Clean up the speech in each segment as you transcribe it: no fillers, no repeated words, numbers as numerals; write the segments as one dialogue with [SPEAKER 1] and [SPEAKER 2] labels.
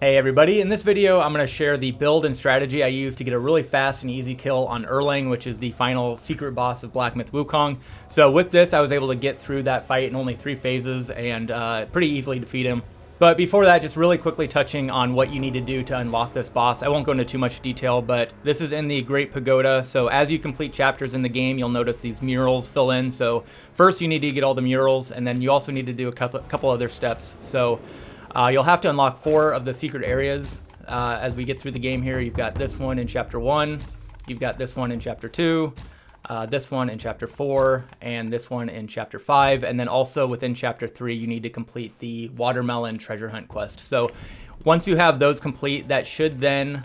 [SPEAKER 1] Hey everybody, in this video I'm going to share the build and strategy I use to get a really fast and easy kill on Erlang, which is the final secret boss of Black Myth Wukong. So with this I was able to get through that fight in only 3 phases and pretty easily defeat him. But before that, just really quickly touching on what you need to do to unlock this boss. I won't go into too much detail, but this is in the Great Pagoda. So as you complete chapters in the game, you'll notice these murals fill in. So first you need to get all the murals, and then you also need to do a couple other steps. So you'll have to unlock 4 of the secret areas as we get through the game here. You've got this one in Chapter 1, you've got this one in Chapter 2, this one in Chapter 4, and this one in Chapter 5. And then also within Chapter 3, you need to complete the Watermelon Treasure Hunt quest. So once you have those complete, that should then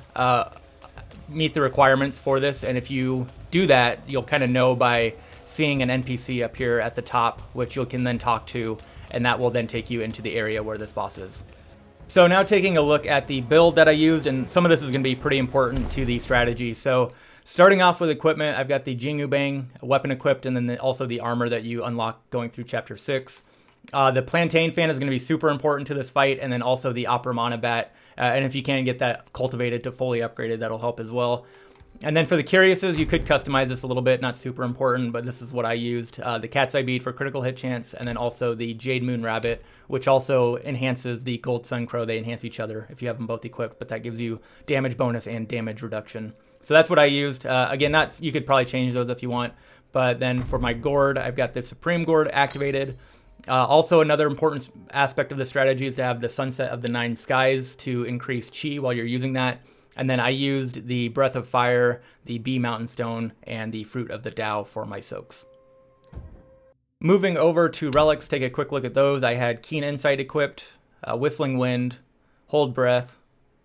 [SPEAKER 1] meet the requirements for this. And if you do that, you'll kind of know by seeing an NPC up here at the top, which you can then talk to, and that will then take you into the area where this boss is. So now taking a look at the build that I used, and some of this is going to be pretty important to the strategy. So starting off with equipment, I've got the Jingu Bang weapon equipped, and then also the armor that you unlock going through Chapter 6. The Plantain Fan is going to be super important to this fight, and then also the Opera Mana Bat. And if you can get that cultivated to fully upgraded, that'll help as well. And then for the Curiouses, you could customize this a little bit, not super important, but this is what I used. The Cat's Eye Bead for critical hit chance, and then also the Jade Moon Rabbit, which also enhances the Gold Sun Crow. They enhance each other if you have them both equipped, but that gives you damage bonus and damage reduction. So that's what I used. Again, you could probably change those if you want. But then for my Gourd, I've got the Supreme Gourd activated. Also, another important aspect of the strategy is to have the Sunset of the 9 Skies to increase Chi while you're using that. And then I used the Breath of Fire, the Bee Mountain Stone, and the Fruit of the Tao for my soaks. Moving over to relics, take a quick look at those. I had Keen Insight equipped, Whistling Wind, Hold Breath,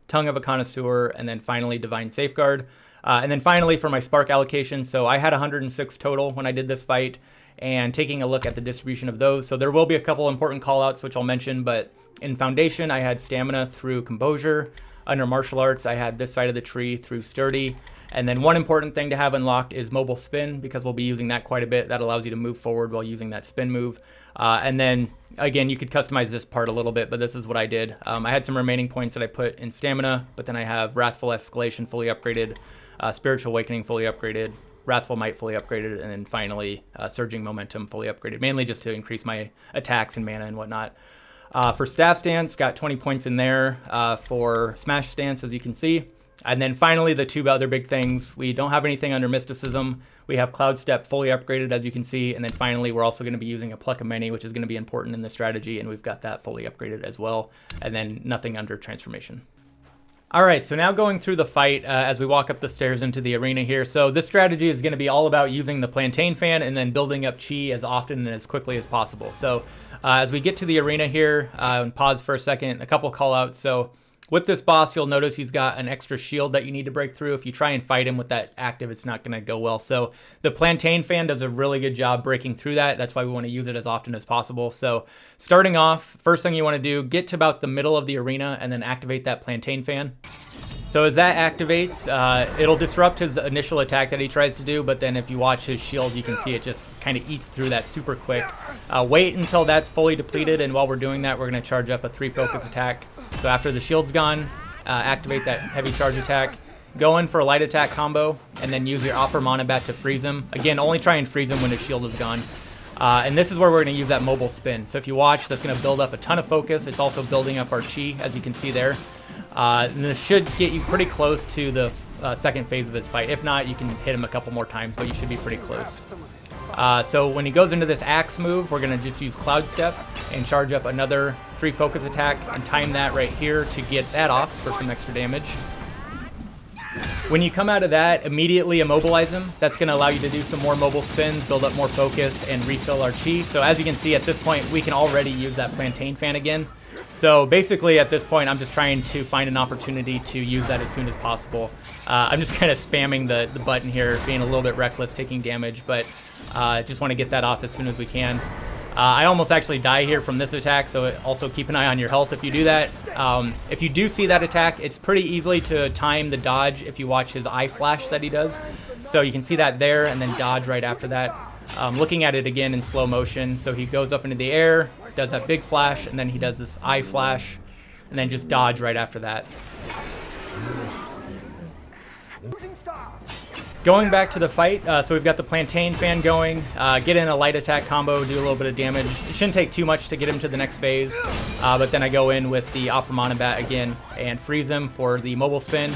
[SPEAKER 1] Tongue of a Connoisseur, and then finally Divine Safeguard. And then finally for my Spark allocation, so I had 106 total when I did this fight, and taking a look at the distribution of those. So there will be a couple important callouts which I'll mention, but in Foundation I had Stamina through Composure. Under Martial Arts, I had this side of the tree through Sturdy. And then one important thing to have unlocked is Mobile Spin, because we'll be using that quite a bit. That allows you to move forward while using that spin move. And then, again, you could customize this part a little bit, but this is what I did. I had some remaining points that I put in Stamina, but then I have Wrathful Escalation fully upgraded, Spiritual Awakening fully upgraded, Wrathful Might fully upgraded, and then finally Surging Momentum fully upgraded, mainly just to increase my attacks and mana and whatnot. For Staff Stance, got 20 points in there for Smash Stance, as you can see. And then finally, the 2 other big things. We don't have anything under Mysticism. We have Cloud Step fully upgraded, as you can see. And then finally, we're also going to be using a Pluck of Many, which is going to be important in this strategy. And we've got that fully upgraded as well. And then nothing under Transformation. All right, so now going through the fight as we walk up the stairs into the arena here. So this strategy is going to be all about using the Plantain Fan and then building up Chi as often and as quickly as possible. So as we get to the arena here, and pause for a second, a couple call outs. So with this boss, you'll notice he's got an extra shield that you need to break through. If you try and fight him with that active, it's not going to go well. So the Plantain Fan does a really good job breaking through that. That's why we want to use it as often as possible. So starting off, first thing you want to do, get to about the middle of the arena and then activate that Plantain Fan. So as that activates, it'll disrupt his initial attack that he tries to do, but then if you watch his shield, you can see it just kind of eats through that super quick. Wait until that's fully depleted, and while we're doing that, we're going to charge up a 3 focus attack. So after the shield's gone, activate that heavy charge attack, go in for a light attack combo, and then use your Opera Mana Bat to freeze him. Again, only try and freeze him when his shield is gone. And this is where we're going to use that mobile spin. So if you watch, that's going to build up a ton of focus. It's also building up our Chi, as you can see there. And this should get you pretty close to the second phase of his fight. If not, you can hit him a couple more times, but you should be pretty close. So when he goes into this axe move, we're going to just use Cloud Step and charge up another 3 focus attack and time that right here to get that off for some extra damage. When you come out of that, immediately immobilize him. That's going to allow you to do some more mobile spins, build up more focus, and refill our Chi. So as you can see, at this point, we can already use that Plantain Fan again. So basically, at this point, I'm just trying to find an opportunity to use that as soon as possible. I'm just kind of spamming the button here, being a little bit reckless, taking damage, but just want to get that off as soon as we can. I almost actually die here from this attack, so also keep an eye on your health if you do that. If you do see that attack, it's pretty easily to time the dodge if you watch his eye flash that he does. So you can see that there and then dodge right after that. Looking at it again in slow motion. So he goes up into the air, does that big flash, and then he does this eye flash. and then just dodge right after that. Going back to the fight, so we've got the Plantain Fan going, get in a light attack combo, do a little bit of damage. It shouldn't take too much to get him to the next phase, but then I go in with the Opera Bat again and freeze him for the mobile spin.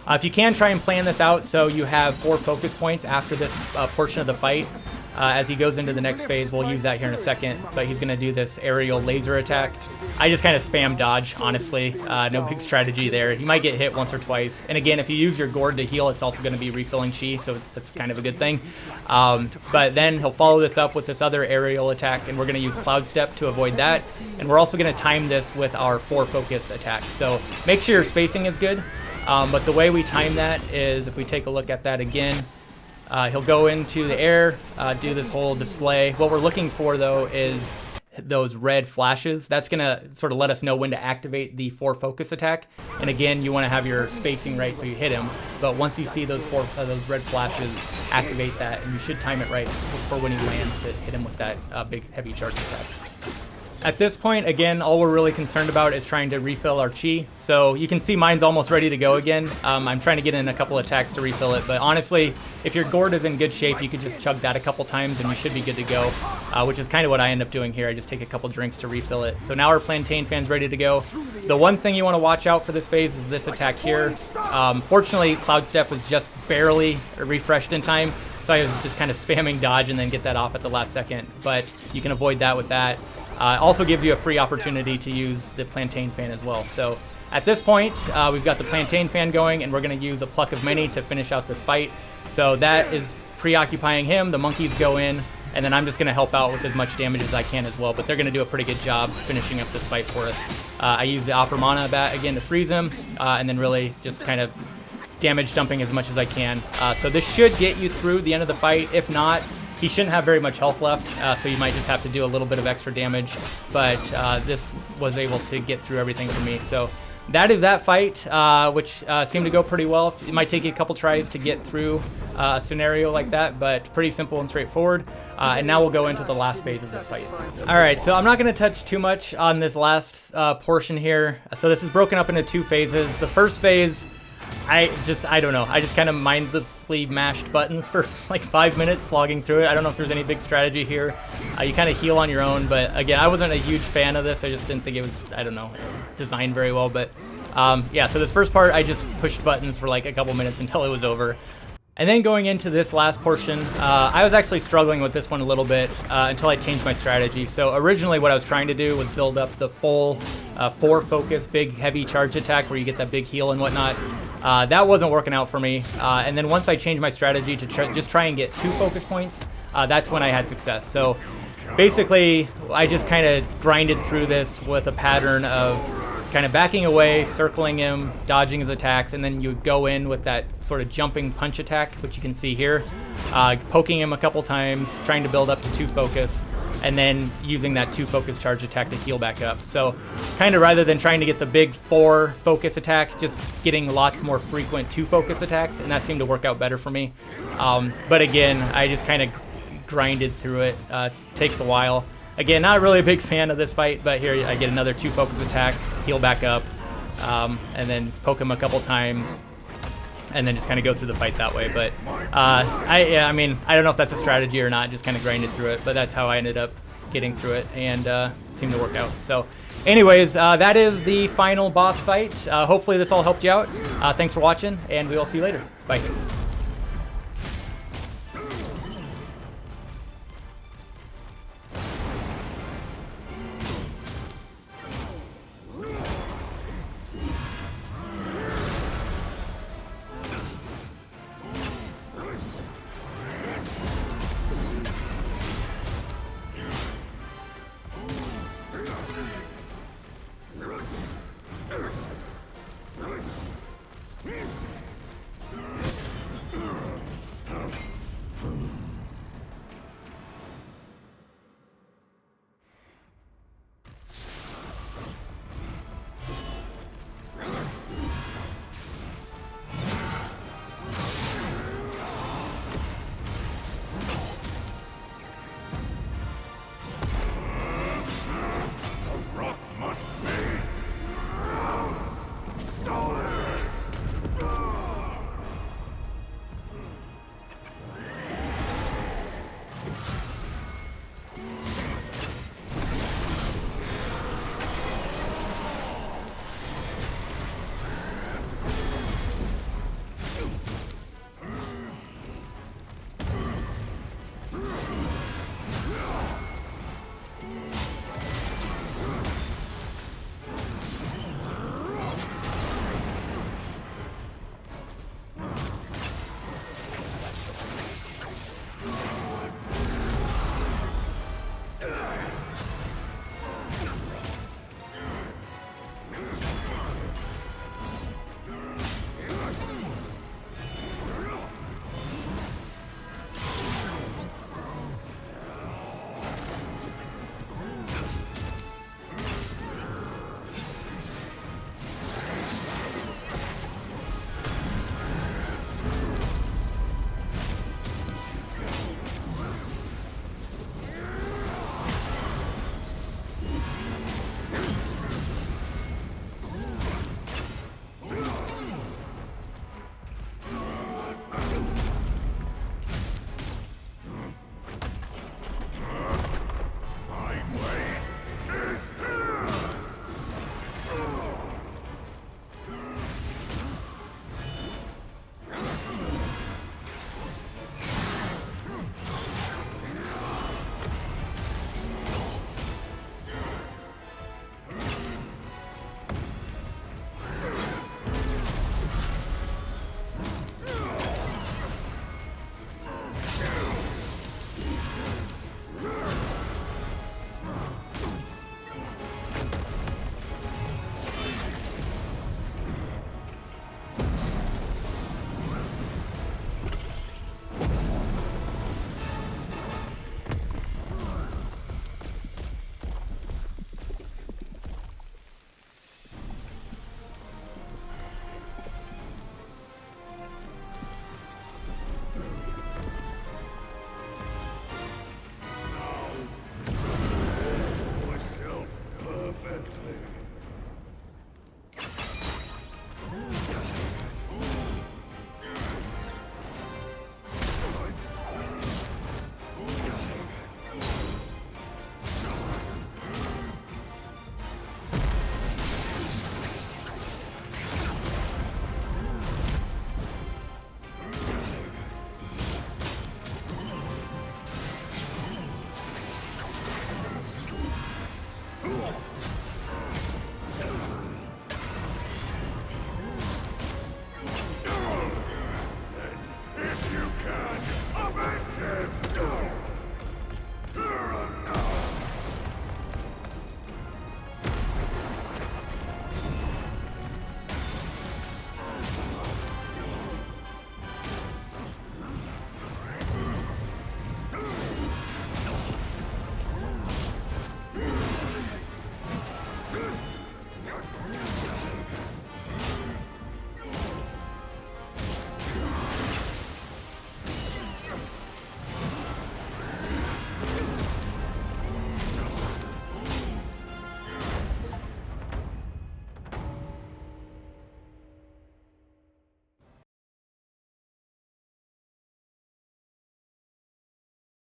[SPEAKER 1] If you can, try and plan this out so you have 4 focus points after this portion of the fight. As he goes into the next phase, we'll use that here in a second, but he's going to do this aerial laser attack. I just kind of spam dodge, honestly. No big strategy there. He might get hit once or twice. And again, if you use your gourd to heal, it's also going to be refilling chi, so that's kind of a good thing. But then he'll follow this up with this other aerial attack, and we're going to use Cloud Step to avoid that. And we're also going to time this with our 4 focus attack. So make sure your spacing is good. But the way we time that is, if we take a look at that again, he'll go into the air, do this whole display. What we're looking for, though, is those red flashes. That's going to sort of let us know when to activate the 4 focus attack. And again, you want to have your spacing right so you hit him. But once you see those red flashes, activate that, and you should time it right for when he lands to hit him with that big heavy charge attack. At this point, again, all we're really concerned about is trying to refill our chi. So you can see mine's almost ready to go again. I'm trying to get in a couple attacks to refill it, but honestly, if your gourd is in good shape, you could just chug that a couple times and you should be good to go, which is kind of what I end up doing here. I just take a couple drinks to refill it. So now our Plantain Fan's ready to go. The one thing you want to watch out for this phase is this attack here. Fortunately, Cloud Step was just barely refreshed in time, so I was just kind of spamming dodge and then get that off at the last second, but you can avoid that with that. It also gives you a free opportunity to use the Plantain Fan as well. So at this point, we've got the Plantain Fan going, and we're going to use a Pluck of Many to finish out this fight. So that is preoccupying him. The monkeys go in, and then I'm just going to help out with as much damage as I can as well. But they're going to do a pretty good job finishing up this fight for us. I use the Opera Bat again to freeze him, and then really just kind of damage dumping as much as I can. So this should get you through the end of the fight. If not, he shouldn't have very much health left, so you might just have to do a little bit of extra damage, but this was able to get through everything for me. So that is that fight, which seemed to go pretty well. It might take you a couple tries to get through a scenario like that, but pretty simple and straightforward. And now we'll go into the last phase of this fight. All right, so I'm not going to touch too much on this last portion here. So this is broken up into 2 phases. The first phase, I don't know. I just kind of mindlessly mashed buttons for like 5 minutes logging through it. I don't know if there's any big strategy here. You kind of heal on your own, but again, I wasn't a huge fan of this. I just didn't think it was, I don't know, designed very well. But yeah, so this first part, I just pushed buttons for like a couple minutes until it was over. And then going into this last portion, I was actually struggling with this one a little bit until I changed my strategy. So originally what I was trying to do was build up the full 4 focus, big heavy charge attack where you get that big heal and whatnot. That wasn't working out for me. And then once I changed my strategy to just try and get 2 focus points, that's when I had success. So basically, I just kind of grinded through this with a pattern of kind of backing away, circling him, dodging his attacks, and then you go in with that sort of jumping punch attack, which you can see here, poking him a couple times, trying to build up to 2 focus, and then using that 2 focus charge attack to heal back up. So kind of rather than trying to get the big 4 focus attack, just getting lots more frequent 2 focus attacks, and that seemed to work out better for me. But again, I just kind of grinded through it. Takes a while. Again, not really a big fan of this fight, but here I get another 2 focus attack, heal back up, and then poke him a couple times, and then just kind of go through the fight that way. But I mean, I don't know if that's a strategy or not, just kind of grinded through it, but that's how I ended up getting through it, and seemed to work out. So anyways, that is the final boss fight. Hopefully this all helped you out. Thanks for watching, and we will see you later. Bye.